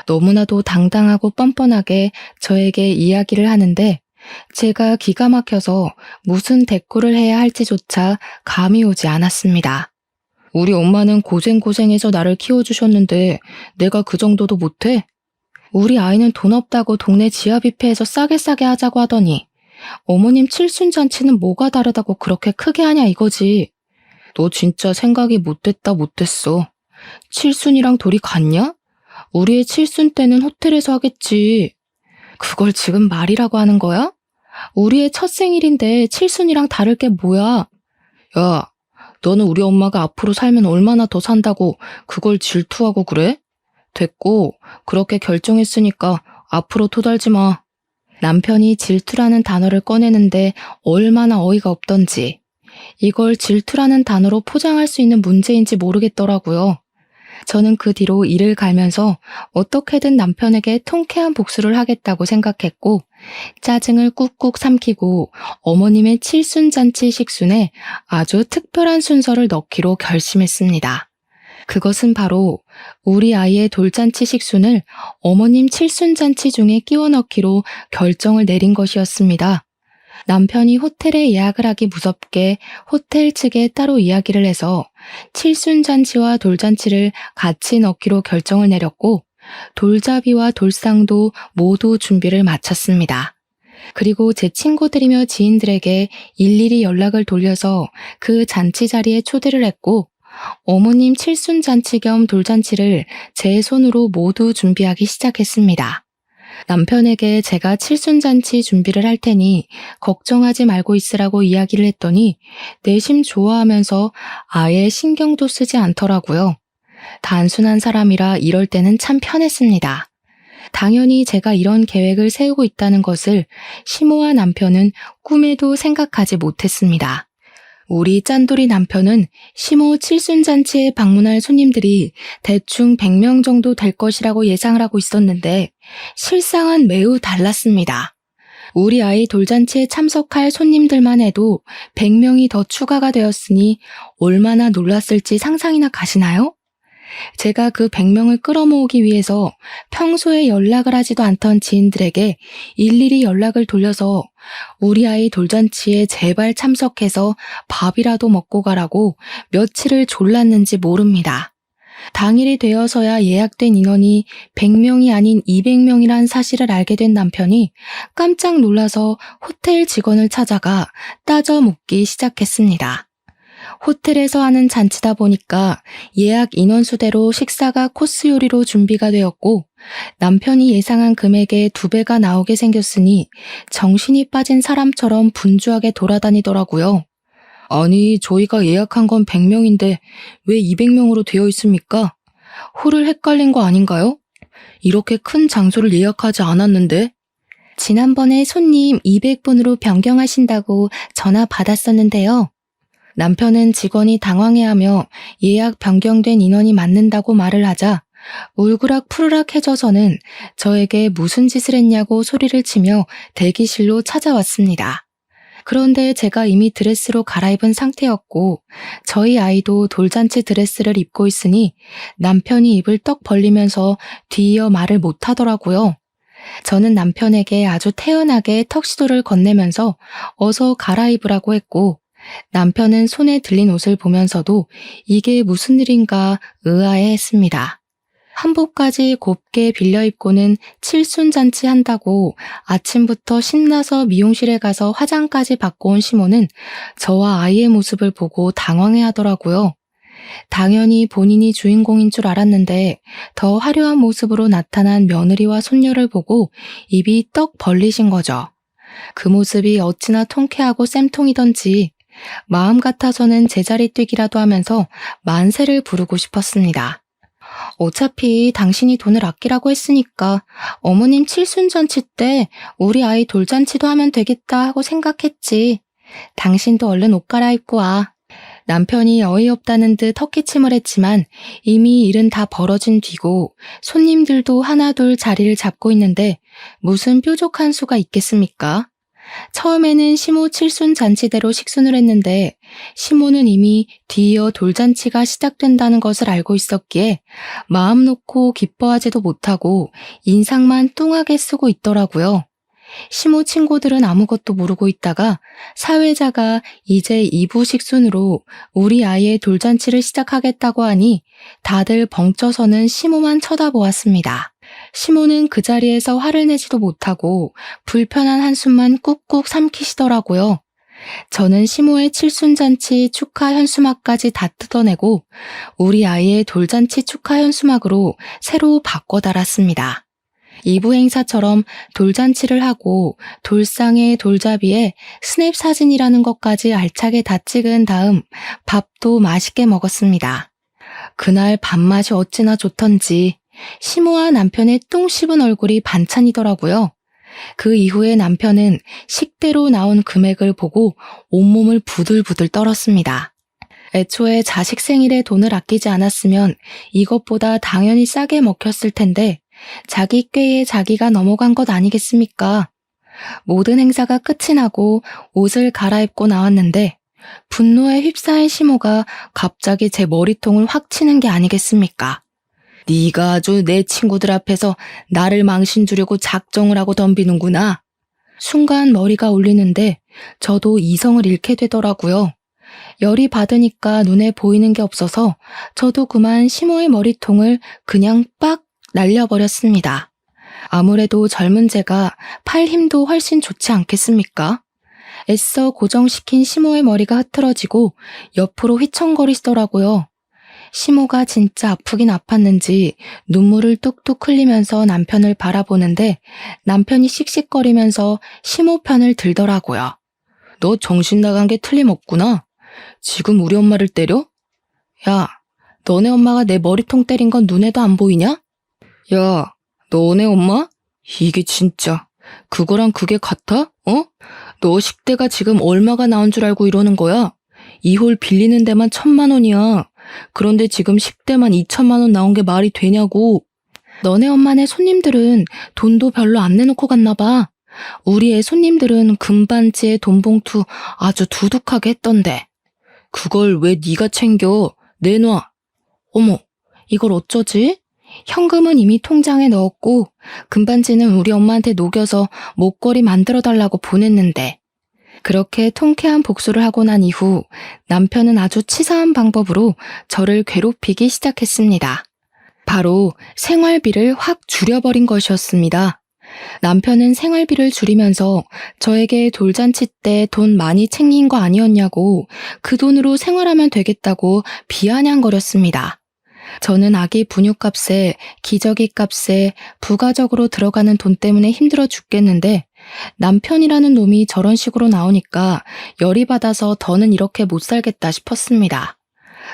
Speaker 1: 너무나도 당당하고 뻔뻔하게 저에게 이야기를 하는데 제가 기가 막혀서 무슨 대꾸를 해야 할지조차 감이 오지 않았습니다. 우리 엄마는 고생고생해서 나를 키워주셨는데 내가 그 정도도 못해? 우리 아이는 돈 없다고 동네 지하 뷔페에서 싸게 하자고 하더니 어머님 칠순잔치는 뭐가 다르다고 그렇게 크게 하냐 이거지. 너 진짜 생각이 못됐어. 칠순이랑 돌이 같냐? 우리의 칠순 때는 호텔에서 하겠지. 그걸 지금 말이라고 하는 거야? 우리의 첫 생일인데 칠순이랑 다를 게 뭐야? 야, 너는 우리 엄마가 앞으로 살면 얼마나 더 산다고 그걸 질투하고 그래? 됐고, 그렇게 결정했으니까 앞으로 토달지 마. 남편이 질투라는 단어를 꺼내는데 얼마나 어이가 없던지, 이걸 질투라는 단어로 포장할 수 있는 문제인지 모르겠더라고요. 저는 그 뒤로 이를 갈면서 어떻게든 남편에게 통쾌한 복수를 하겠다고 생각했고 짜증을 꾹꾹 삼키고 어머님의 칠순잔치 식순에 아주 특별한 순서를 넣기로 결심했습니다. 그것은 바로 우리 아이의 돌잔치 식순을 어머님 칠순잔치 중에 끼워 넣기로 결정을 내린 것이었습니다. 남편이 호텔에 예약을 하기 무섭게 호텔 측에 따로 이야기를 해서 칠순잔치와 돌잔치를 같이 넣기로 결정을 내렸고 돌잡이와 돌상도 모두 준비를 마쳤습니다. 그리고 제 친구들이며 지인들에게 일일이 연락을 돌려서 그 잔치 자리에 초대를 했고 어머님 칠순잔치 겸 돌잔치를 제 손으로 모두 준비하기 시작했습니다. 남편에게 제가 칠순잔치 준비를 할 테니 걱정하지 말고 있으라고 이야기를 했더니 내심 좋아하면서 아예 신경도 쓰지 않더라고요. 단순한 사람이라 이럴 때는 참 편했습니다. 당연히 제가 이런 계획을 세우고 있다는 것을 시모와 남편은 꿈에도 생각하지 못했습니다. 우리 짠돌이 남편은 시모 칠순잔치에 방문할 손님들이 대충 100명 정도 될 것이라고 예상을 하고 있었는데 실상은 매우 달랐습니다. 우리 아이 돌잔치에 참석할 손님들만 해도 100명이 더 추가가 되었으니 얼마나 놀랐을지 상상이나 가시나요? 제가 그 100명을 끌어모으기 위해서 평소에 연락을 하지도 않던 지인들에게 일일이 연락을 돌려서 우리 아이 돌잔치에 제발 참석해서 밥이라도 먹고 가라고 며칠을 졸랐는지 모릅니다. 당일이 되어서야 예약된 인원이 100명이 아닌 200명이란 사실을 알게 된 남편이 깜짝 놀라서 호텔 직원을 찾아가 따져 묻기 시작했습니다. 호텔에서 하는 잔치다 보니까 예약 인원수대로 식사가 코스 요리로 준비가 되었고 남편이 예상한 금액의 2배가 나오게 생겼으니 정신이 빠진 사람처럼 분주하게 돌아다니더라고요. 아니, 저희가 예약한 건 100명인데 왜 200명으로 되어 있습니까? 홀을 헷갈린 거 아닌가요? 이렇게 큰 장소를 예약하지 않았는데? 지난번에 손님 200분으로 변경하신다고 전화 받았었는데요. 남편은 직원이 당황해하며 예약 변경된 인원이 맞는다고 말을 하자 울그락 푸르락해져서는 저에게 무슨 짓을 했냐고 소리를 치며 대기실로 찾아왔습니다. 그런데 제가 이미 드레스로 갈아입은 상태였고 저희 아이도 돌잔치 드레스를 입고 있으니 남편이 입을 떡 벌리면서 뒤이어 말을 못하더라고요. 저는 남편에게 아주 태연하게 턱시도를 건네면서 어서 갈아입으라고 했고 남편은 손에 들린 옷을 보면서도 이게 무슨 일인가 의아해했습니다. 한복까지 곱게 빌려 입고는 칠순잔치 한다고 아침부터 신나서 미용실에 가서 화장까지 받고 온 시모는 저와 아이의 모습을 보고 당황해하더라고요. 당연히 본인이 주인공인 줄 알았는데 더 화려한 모습으로 나타난 며느리와 손녀를 보고 입이 떡 벌리신 거죠. 그 모습이 어찌나 통쾌하고 쌤통이던지 마음 같아서는 제자리 뛰기라도 하면서 만세를 부르고 싶었습니다. 어차피 당신이 돈을 아끼라고 했으니까 어머님 칠순잔치 때 우리 아이 돌잔치도 하면 되겠다 하고 생각했지. 당신도 얼른 옷 갈아입고 와. 남편이 어이없다는 듯 헛기침을 했지만 이미 일은 다 벌어진 뒤고 손님들도 하나둘 자리를 잡고 있는데 무슨 뾰족한 수가 있겠습니까? 처음에는 시모 칠순 잔치대로 식순을 했는데 시모는 이미 뒤이어 돌잔치가 시작된다는 것을 알고 있었기에 마음 놓고 기뻐하지도 못하고 인상만 뚱하게 쓰고 있더라고요. 시모 친구들은 아무것도 모르고 있다가 사회자가 이제 2부 식순으로 우리 아이의 돌잔치를 시작하겠다고 하니 다들 벙쪄서는 시모만 쳐다보았습니다. 시모는 그 자리에서 화를 내지도 못하고 불편한 한숨만 꾹꾹 삼키시더라고요. 저는 시모의 칠순잔치 축하 현수막까지 다 뜯어내고 우리 아이의 돌잔치 축하 현수막으로 새로 바꿔 달았습니다. 2부 행사처럼 돌잔치를 하고 돌상에 돌잡이에 스냅 사진이라는 것까지 알차게 다 찍은 다음 밥도 맛있게 먹었습니다. 그날 밥맛이 어찌나 좋던지 시모와 남편의 똥 씹은 얼굴이 반찬이더라고요. 그 이후에 남편은 식대로 나온 금액을 보고 온몸을 부들부들 떨었습니다. 애초에 자식 생일에 돈을 아끼지 않았으면 이것보다 당연히 싸게 먹혔을 텐데 자기 꾀에 자기가 넘어간 것 아니겠습니까? 모든 행사가 끝이 나고 옷을 갈아입고 나왔는데 분노에 휩싸인 시모가 갑자기 제 머리통을 확 치는 게 아니겠습니까? 네가 아주 내 친구들 앞에서 나를 망신 주려고 작정을 하고 덤비는구나. 순간 머리가 울리는데 저도 이성을 잃게 되더라고요. 열이 받으니까 눈에 보이는 게 없어서 저도 그만 시모의 머리통을 그냥 빡 날려버렸습니다. 아무래도 젊은 제가 팔 힘도 훨씬 좋지 않겠습니까? 애써 고정시킨 시모의 머리가 흐트러지고 옆으로 휘청거리시더라고요. 시모가 진짜 아프긴 아팠는지 눈물을 뚝뚝 흘리면서 남편을 바라보는데 남편이 씩씩거리면서 시모 편을 들더라고요. 너 정신 나간 게 틀림없구나. 지금 우리 엄마를 때려? 야, 너네 엄마가 내 머리통 때린 건 눈에도 안 보이냐? 야, 너네 엄마? 이게 진짜 그거랑 그게 같아? 어? 너 식대가 지금 얼마가 나온 줄 알고 이러는 거야? 2홀 빌리는 데만 1,000만 원이야. 그런데 지금 10대만 2천만 원 나온 게 말이 되냐고. 너네 엄마네 손님들은 돈도 별로 안 내놓고 갔나 봐. 우리 애 손님들은 금반지에 돈봉투 아주 두둑하게 했던데. 그걸 왜 네가 챙겨? 내놔. 어머, 이걸 어쩌지? 현금은 이미 통장에 넣었고 금반지는 우리 엄마한테 녹여서 목걸이 만들어달라고 보냈는데. 그렇게 통쾌한 복수를 하고 난 이후 남편은 아주 치사한 방법으로 저를 괴롭히기 시작했습니다. 바로 생활비를 확 줄여버린 것이었습니다. 남편은 생활비를 줄이면서 저에게 돌잔치 때 돈 많이 챙긴 거 아니었냐고 그 돈으로 생활하면 되겠다고 비아냥거렸습니다. 저는 아기 분유값에 기저귀 값에 부가적으로 들어가는 돈 때문에 힘들어 죽겠는데 남편이라는 놈이 저런 식으로 나오니까 열이 받아서 더는 이렇게 못 살겠다 싶었습니다.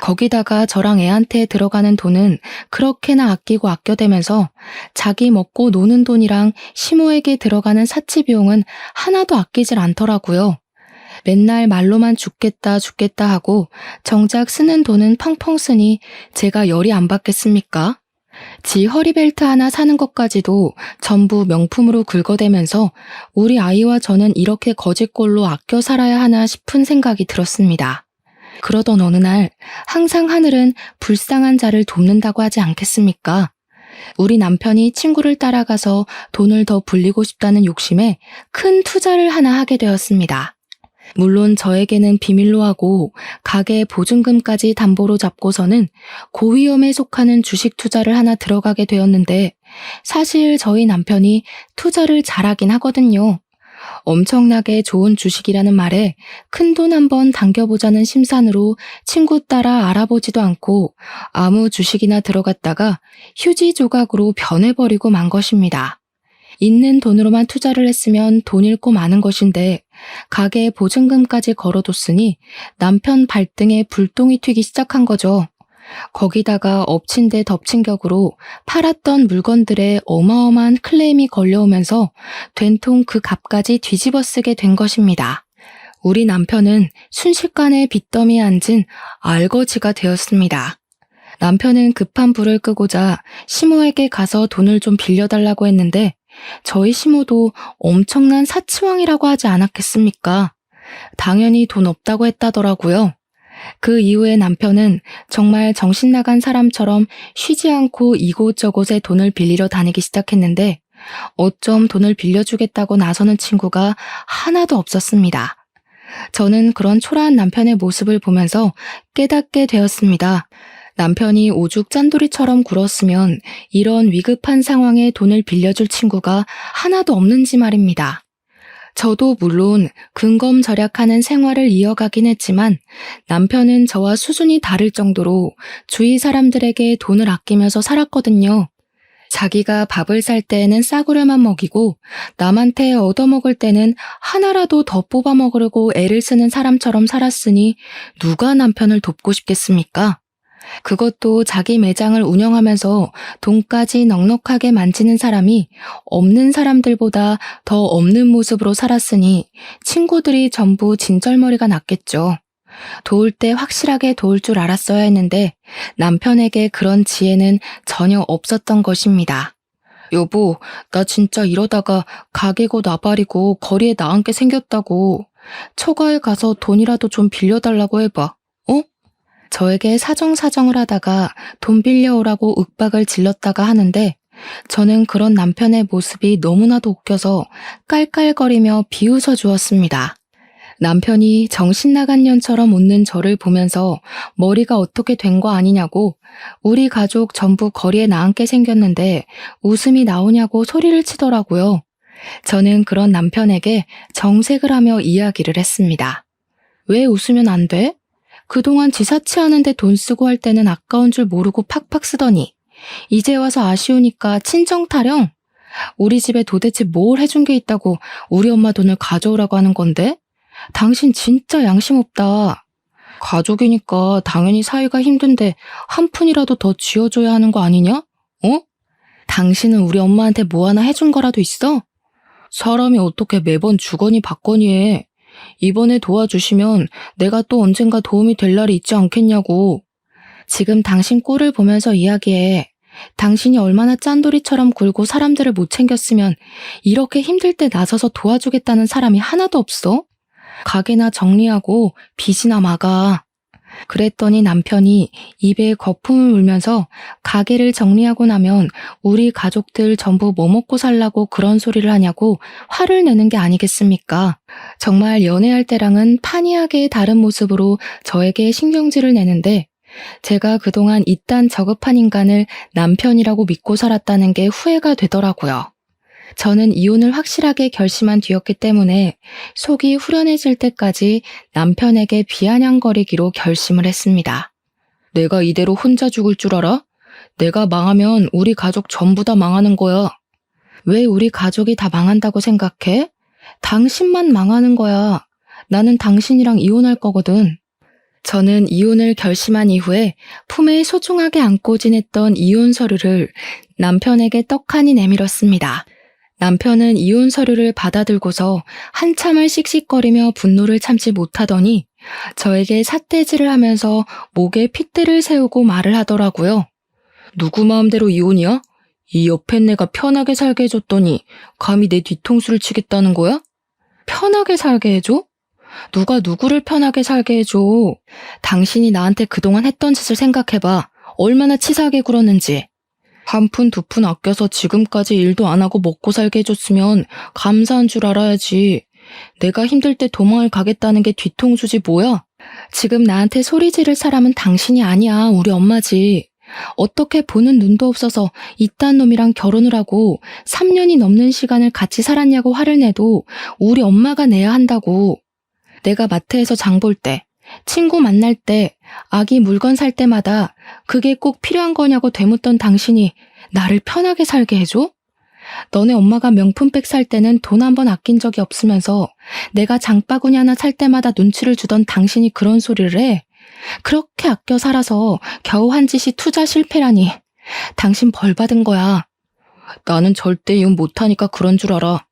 Speaker 1: 거기다가 저랑 애한테 들어가는 돈은 그렇게나 아끼고 아껴대면서 자기 먹고 노는 돈이랑 시모에게 들어가는 사치 비용은 하나도 아끼질 않더라고요. 맨날 말로만 죽겠다 죽겠다 하고 정작 쓰는 돈은 펑펑 쓰니 제가 열이 안 받겠습니까? 지 허리벨트 하나 사는 것까지도 전부 명품으로 긁어대면서 우리 아이와 저는 이렇게 거지꼴로 아껴 살아야 하나 싶은 생각이 들었습니다. 그러던 어느 날 항상 하늘은 불쌍한 자를 돕는다고 하지 않겠습니까? 우리 남편이 친구를 따라가서 돈을 더 불리고 싶다는 욕심에 큰 투자를 하나 하게 되었습니다. 물론 저에게는 비밀로 하고 가게 보증금까지 담보로 잡고서는 고위험에 속하는 주식 투자를 하나 들어가게 되었는데 사실 저희 남편이 투자를 잘하긴 하거든요. 엄청나게 좋은 주식이라는 말에 큰돈 한번 당겨보자는 심산으로 친구 따라 알아보지도 않고 아무 주식이나 들어갔다가 휴지 조각으로 변해버리고 만 것입니다. 있는 돈으로만 투자를 했으면 돈 잃고 마는 것인데 가게에 보증금까지 걸어뒀으니 남편 발등에 불똥이 튀기 시작한 거죠. 거기다가 엎친 데 덮친 격으로 팔았던 물건들에 어마어마한 클레임이 걸려오면서 된통 그 값까지 뒤집어 쓰게 된 것입니다. 우리 남편은 순식간에 빚더미에 앉은 알거지가 되었습니다. 남편은 급한 불을 끄고자 시모에게 가서 돈을 좀 빌려달라고 했는데 저희 시모도 엄청난 사치왕이라고 하지 않았겠습니까? 당연히 돈 없다고 했다더라고요. 그 이후에 남편은 정말 정신 나간 사람처럼 쉬지 않고 이곳저곳에 돈을 빌리러 다니기 시작했는데 어쩜 돈을 빌려주겠다고 나서는 친구가 하나도 없었습니다. 저는 그런 초라한 남편의 모습을 보면서 깨닫게 되었습니다. 남편이 오죽 짠돌이처럼 굴었으면 이런 위급한 상황에 돈을 빌려줄 친구가 하나도 없는지 말입니다. 저도 물론 근검절약하는 생활을 이어가긴 했지만 남편은 저와 수준이 다를 정도로 주위 사람들에게 돈을 아끼면서 살았거든요. 자기가 밥을 살 때에는 싸구려만 먹이고 남한테 얻어먹을 때는 하나라도 더 뽑아 먹으려고 애를 쓰는 사람처럼 살았으니 누가 남편을 돕고 싶겠습니까? 그것도 자기 매장을 운영하면서 돈까지 넉넉하게 만지는 사람이 없는 사람들보다 더 없는 모습으로 살았으니 친구들이 전부 진절머리가 났겠죠. 도울 때 확실하게 도울 줄 알았어야 했는데 남편에게 그런 지혜는 전혀 없었던 것입니다. 여보, 나 진짜 이러다가 가게고 나발이고 거리에 나앉게 생겼다고. 처가에 가서 돈이라도 좀 빌려달라고 해봐. 어? 저에게 사정사정을 하다가 돈 빌려오라고 윽박을 질렀다가 하는데 저는 그런 남편의 모습이 너무나도 웃겨서 깔깔거리며 비웃어 주었습니다. 남편이 정신나간 년처럼 웃는 저를 보면서 머리가 어떻게 된 거 아니냐고 우리 가족 전부 거리에 나앉게 생겼는데 웃음이 나오냐고 소리를 치더라고요. 저는 그런 남편에게 정색을 하며 이야기를 했습니다. 왜 웃으면 안 돼? 그동안 지사치하는데 돈 쓰고 할 때는 아까운 줄 모르고 팍팍 쓰더니 이제 와서 아쉬우니까 친정 타령? 우리 집에 도대체 뭘 해준 게 있다고 우리 엄마 돈을 가져오라고 하는 건데? 당신 진짜 양심 없다. 가족이니까 당연히 사이가 힘든데 한 푼이라도 더 쥐어줘야 하는 거 아니냐? 어? 당신은 우리 엄마한테 뭐 하나 해준 거라도 있어? 사람이 어떻게 매번 주거니 받거니 해. 이번에 도와주시면 내가 또 언젠가 도움이 될 날이 있지 않겠냐고. 지금 당신 꼴을 보면서 이야기해. 당신이 얼마나 짠돌이처럼 굴고 사람들을 못 챙겼으면 이렇게 힘들 때 나서서 도와주겠다는 사람이 하나도 없어? 가게나 정리하고 빚이나 막아. 그랬더니 남편이 입에 거품을 물면서 가게를 정리하고 나면 우리 가족들 전부 뭐 먹고 살라고 그런 소리를 하냐고 화를 내는 게 아니겠습니까? 정말 연애할 때랑은 판이하게 다른 모습으로 저에게 신경질을 내는데 제가 그동안 이딴 저급한 인간을 남편이라고 믿고 살았다는 게 후회가 되더라고요. 저는 이혼을 확실하게 결심한 뒤였기 때문에 속이 후련해질 때까지 남편에게 비아냥거리기로 결심을 했습니다. 내가 이대로 혼자 죽을 줄 알아? 내가 망하면 우리 가족 전부 다 망하는 거야. 왜 우리 가족이 다 망한다고 생각해? 당신만 망하는 거야. 나는 당신이랑 이혼할 거거든. 저는 이혼을 결심한 이후에 품에 소중하게 안고 지냈던 이혼 서류를 남편에게 떡하니 내밀었습니다. 남편은 이혼 서류를 받아들고서 한참을 씩씩거리며 분노를 참지 못하더니 저에게 삿대질을 하면서 목에 핏대를 세우고 말을 하더라고요. 누구 마음대로 이혼이야? 이 옆에 내가 편하게 살게 해줬더니 감히 내 뒤통수를 치겠다는 거야? 편하게 살게 해줘? 누가 누구를 편하게 살게 해줘? 당신이 나한테 그동안 했던 짓을 생각해봐. 얼마나 치사하게 굴었는지. 한 푼 두 푼 아껴서 지금까지 일도 안 하고 먹고 살게 해줬으면 감사한 줄 알아야지. 내가 힘들 때 도망을 가겠다는 게 뒤통수지 뭐야? 지금 나한테 소리 지를 사람은 당신이 아니야. 우리 엄마지. 어떻게 보는 눈도 없어서 이딴 놈이랑 결혼을 하고 3년이 넘는 시간을 같이 살았냐고 화를 내도 우리 엄마가 내야 한다고. 내가 마트에서 장 볼 때, 친구 만날 때, 아기 물건 살 때마다 그게 꼭 필요한 거냐고 되묻던 당신이 나를 편하게 살게 해줘? 너네 엄마가 명품백 살 때는 돈 한 번 아낀 적이 없으면서 내가 장바구니 하나 살 때마다 눈치를 주던 당신이 그런 소리를 해? 그렇게 아껴 살아서 겨우 한 짓이 투자 실패라니. 당신 벌 받은 거야. 나는 절대 이혼 못하니까 그런 줄 알아.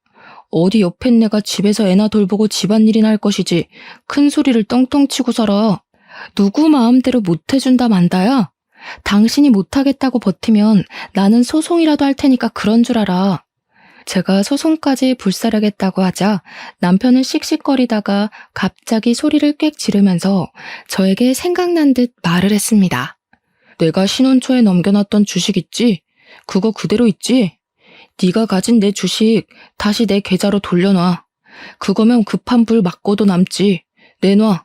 Speaker 1: 어디 옆에 내가 집에서 애나 돌보고 집안일이나 할 것이지 큰 소리를 떵떵 치고 살아. 누구 마음대로 못해준다 만다야? 당신이 못하겠다고 버티면 나는 소송이라도 할 테니까 그런 줄 알아. 제가 소송까지 불사르겠다고 하자 남편은 씩씩거리다가 갑자기 소리를 꽥 지르면서 저에게 생각난 듯 말을 했습니다. 내가 신혼 초에 넘겨놨던 주식 있지? 그거 그대로 있지? 네가 가진 내 주식 다시 내 계좌로 돌려놔. 그거면 급한 불 맞고도 남지. 내놔.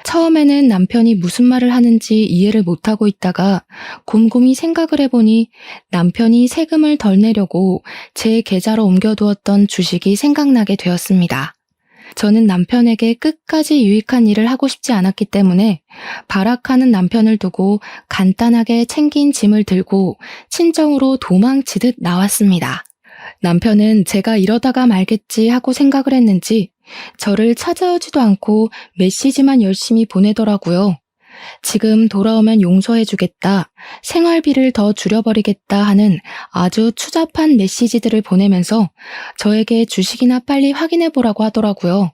Speaker 1: 처음에는 남편이 무슨 말을 하는지 이해를 못하고 있다가 곰곰이 생각을 해보니 남편이 세금을 덜 내려고 제 계좌로 옮겨두었던 주식이 생각나게 되었습니다. 저는 남편에게 끝까지 유익한 일을 하고 싶지 않았기 때문에 발악하는 남편을 두고 간단하게 챙긴 짐을 들고 친정으로 도망치듯 나왔습니다. 남편은 제가 이러다가 말겠지 하고 생각을 했는지 저를 찾아오지도 않고 메시지만 열심히 보내더라고요. 지금 돌아오면 용서해주겠다, 생활비를 더 줄여버리겠다 하는 아주 추잡한 메시지들을 보내면서 저에게 주식이나 빨리 확인해보라고 하더라고요.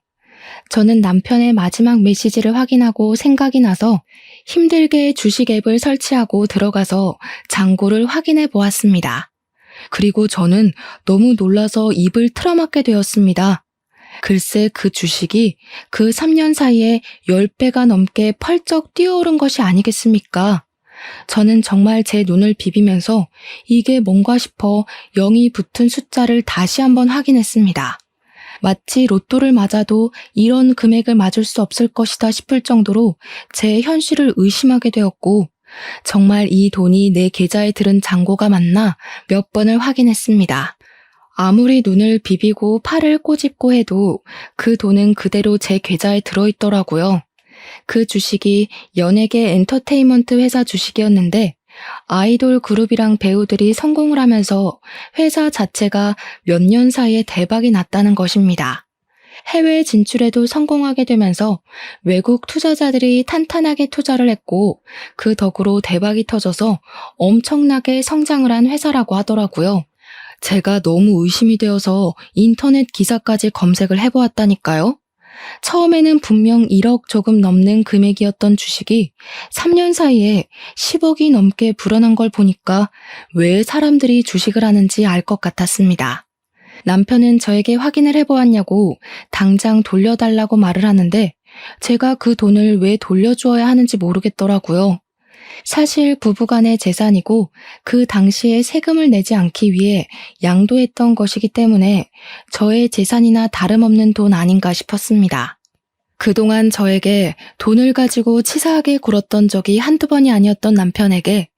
Speaker 1: 저는 남편의 마지막 메시지를 확인하고 생각이 나서 힘들게 주식 앱을 설치하고 들어가서 잔고를 확인해 보았습니다. 그리고 저는 너무 놀라서 입을 틀어막게 되었습니다. 글쎄 그 주식이 그 3년 사이에 10배가 넘게 펄쩍 뛰어오른 것이 아니겠습니까? 저는 정말 제 눈을 비비면서 이게 뭔가 싶어 0이 붙은 숫자를 다시 한번 확인했습니다. 마치 로또를 맞아도 이런 금액을 맞을 수 없을 것이다 싶을 정도로 제 현실을 의심하게 되었고 정말 이 돈이 내 계좌에 들은 잔고가 맞나 몇 번을 확인했습니다. 아무리 눈을 비비고 팔을 꼬집고 해도 그 돈은 그대로 제 계좌에 들어있더라고요. 그 주식이 연예계 엔터테인먼트 회사 주식이었는데 아이돌 그룹이랑 배우들이 성공을 하면서 회사 자체가 몇 년 사이에 대박이 났다는 것입니다. 해외 진출에도 성공하게 되면서 외국 투자자들이 탄탄하게 투자를 했고 그 덕으로 대박이 터져서 엄청나게 성장을 한 회사라고 하더라고요. 제가 너무 의심이 되어서 인터넷 기사까지 검색을 해보았다니까요. 처음에는 분명 1억 조금 넘는 금액이었던 주식이 3년 사이에 10억이 넘게 불어난 걸 보니까 왜 사람들이 주식을 하는지 알 것 같았습니다. 남편은 저에게 확인을 해보았냐고 당장 돌려달라고 말을 하는데 제가 그 돈을 왜 돌려주어야 하는지 모르겠더라고요. 사실 부부간의 재산이고 그 당시에 세금을 내지 않기 위해 양도했던 것이기 때문에 저의 재산이나 다름없는 돈 아닌가 싶었습니다. 그동안 저에게 돈을 가지고 치사하게 굴었던 적이 한두 번이 아니었던 남편에게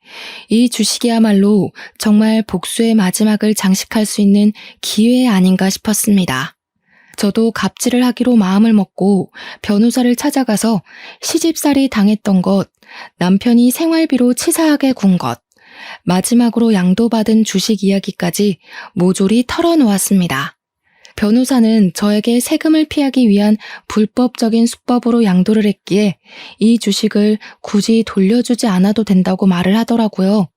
Speaker 1: 이 주식이야말로 정말 복수의 마지막을 장식할 수 있는 기회 아닌가 싶었습니다. 저도 갑질을 하기로 마음을 먹고 변호사를 찾아가서 시집살이 당했던 것, 남편이 생활비로 치사하게 군 것, 마지막으로 양도받은 주식 이야기까지 모조리 털어놓았습니다. 변호사는 저에게 세금을 피하기 위한 불법적인 수법으로 양도를 했기에 이 주식을 굳이 돌려주지 않아도 된다고 말을 하더라고요.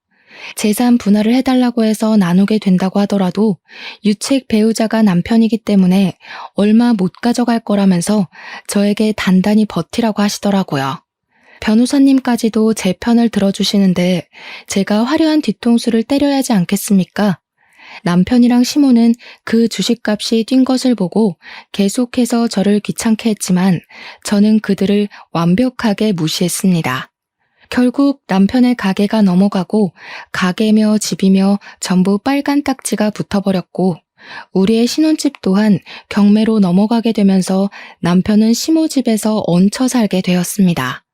Speaker 1: 재산 분할을 해달라고 해서 나누게 된다고 하더라도 유책 배우자가 남편이기 때문에 얼마 못 가져갈 거라면서 저에게 단단히 버티라고 하시더라고요. 변호사님까지도 제 편을 들어주시는데 제가 화려한 뒤통수를 때려야 하지 않겠습니까? 남편이랑 시모는 그 주식값이 뛴 것을 보고 계속해서 저를 귀찮게 했지만 저는 그들을 완벽하게 무시했습니다. 결국 남편의 가게가 넘어가고 가게며 집이며 전부 빨간 딱지가 붙어버렸고 우리의 신혼집 또한 경매로 넘어가게 되면서 남편은 시모 집에서 얹혀 살게 되었습니다.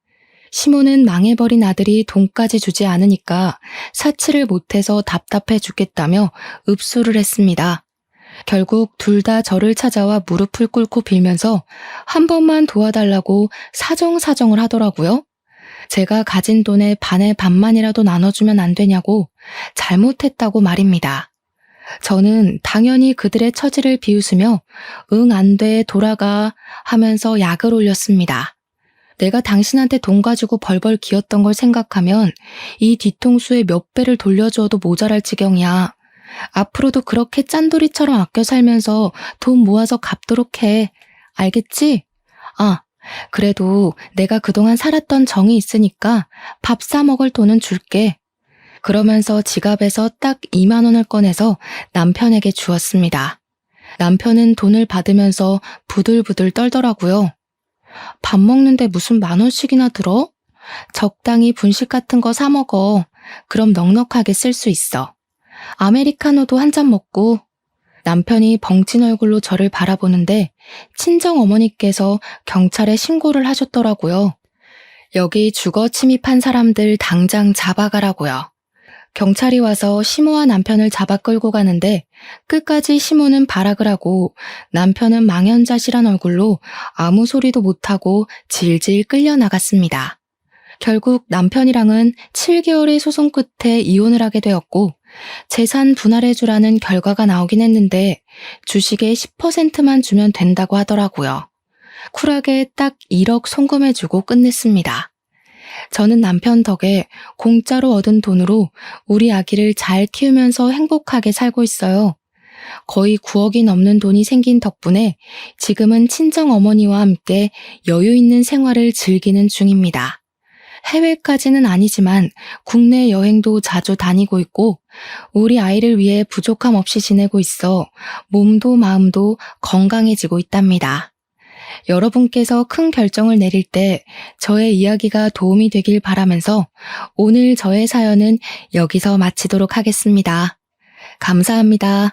Speaker 1: 시모는 망해버린 아들이 돈까지 주지 않으니까 사치를 못해서 답답해 죽겠다며 읍소를 했습니다. 결국 둘 다 저를 찾아와 무릎을 꿇고 빌면서 한 번만 도와달라고 사정사정을 하더라고요. 제가 가진 돈의 반의 반만이라도 나눠주면 안 되냐고 잘못했다고 말입니다. 저는 당연히 그들의 처지를 비웃으며 응, 안 돼, 돌아가 하면서 약을 올렸습니다. 내가 당신한테 돈 가지고 벌벌 기었던 걸 생각하면 이 뒤통수에 몇 배를 돌려주어도 모자랄 지경이야. 앞으로도 그렇게 짠돌이처럼 아껴 살면서 돈 모아서 갚도록 해. 알겠지? 아, 그래도 내가 그동안 살았던 정이 있으니까 밥 사 먹을 돈은 줄게. 그러면서 지갑에서 딱 2만 원을 꺼내서 남편에게 주었습니다. 남편은 돈을 받으면서 부들부들 떨더라고요. 밥 먹는데 무슨 10,000원씩이나 들어? 적당히 분식 같은 거 사 먹어. 그럼 넉넉하게 쓸 수 있어. 아메리카노도 한 잔 먹고. 남편이 벙찐 얼굴로 저를 바라보는데 친정 어머니께서 경찰에 신고를 하셨더라고요. 여기 주거 침입한 사람들 당장 잡아가라고요. 경찰이 와서 시모와 남편을 잡아 끌고 가는데 끝까지 시모는 발악을 하고 남편은 망연자실한 얼굴로 아무 소리도 못하고 질질 끌려나갔습니다. 결국 남편이랑은 7개월의 소송 끝에 이혼을 하게 되었고 재산 분할해주라는 결과가 나오긴 했는데 주식의 10%만 주면 된다고 하더라고요. 쿨하게 딱 1억 송금해주고 끝냈습니다. 저는 남편 덕에 공짜로 얻은 돈으로 우리 아기를 잘 키우면서 행복하게 살고 있어요. 거의 9억이 넘는 돈이 생긴 덕분에 지금은 친정 어머니와 함께 여유 있는 생활을 즐기는 중입니다. 해외까지는 아니지만 국내 여행도 자주 다니고 있고 우리 아이를 위해 부족함 없이 지내고 있어 몸도 마음도 건강해지고 있답니다. 여러분께서 큰 결정을 내릴 때 저의 이야기가 도움이 되길 바라면서 오늘 저의 사연은 여기서 마치도록 하겠습니다. 감사합니다.